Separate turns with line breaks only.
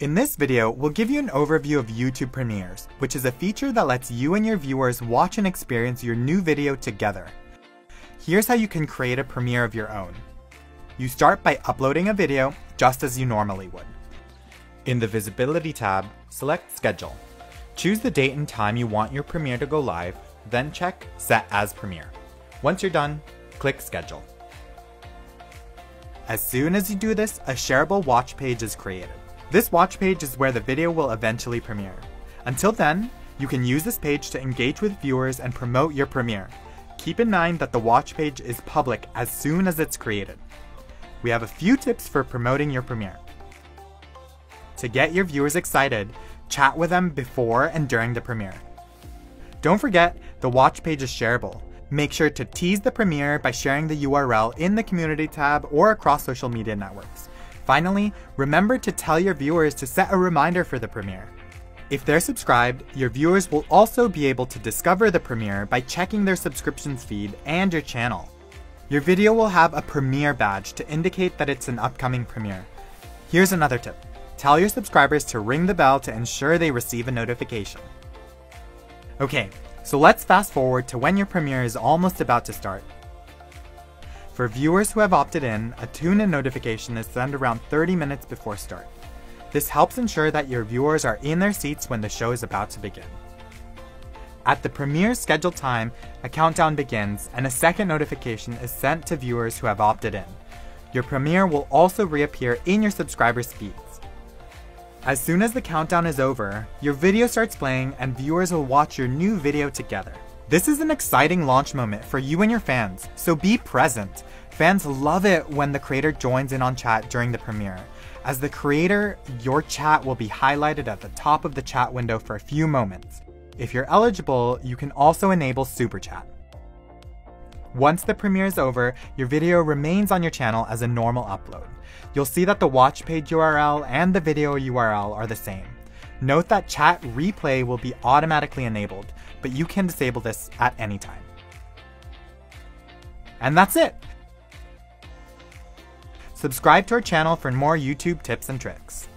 In this video, we'll give you an overview of YouTube Premieres, which is a feature that lets you and your viewers watch and experience your new video together. Here's how you can create a premiere of your own. You start by uploading a video just as you normally would. In the Visibility tab, select Schedule. Choose the date and time you want your premiere to go live, then check Set as Premiere. Once you're done, click Schedule. As soon as you do this, a shareable watch page is created. This watch page is where the video will eventually premiere. Until then, you can use this page to engage with viewers and promote your premiere. Keep in mind that the watch page is public as soon as it's created. We have a few tips for promoting your premiere. To get your viewers excited, chat with them before and during the premiere. Don't forget, the watch page is shareable. Make sure to tease the premiere by sharing the URL in the community tab or across social media networks. Finally, remember to tell your viewers to set a reminder for the premiere. If they're subscribed, your viewers will also be able to discover the premiere by checking their subscriptions feed and your channel. Your video will have a premiere badge to indicate that it's an upcoming premiere. Here's another tip. Tell your subscribers to ring the bell to ensure they receive a notification. Okay, so let's fast forward to when your premiere is almost about to start. For viewers who have opted in, a tune-in notification is sent around 30 minutes before start. This helps ensure that your viewers are in their seats when the show is about to begin. At the premiere scheduled time, a countdown begins and a second notification is sent to viewers who have opted in. Your premiere will also reappear in your subscribers' feeds. As soon as the countdown is over, your video starts playing and viewers will watch your new video together. This is an exciting launch moment for you and your fans, so be present. Fans love it when the creator joins in on chat during the premiere. As the creator, your chat will be highlighted at the top of the chat window for a few moments. If you're eligible, you can also enable Super Chat. Once the premiere is over, your video remains on your channel as a normal upload. You'll see that the watch page URL and the video URL are the same. Note that chat replay will be automatically enabled, but you can disable this at any time. And that's it! Subscribe to our channel for more YouTube tips and tricks.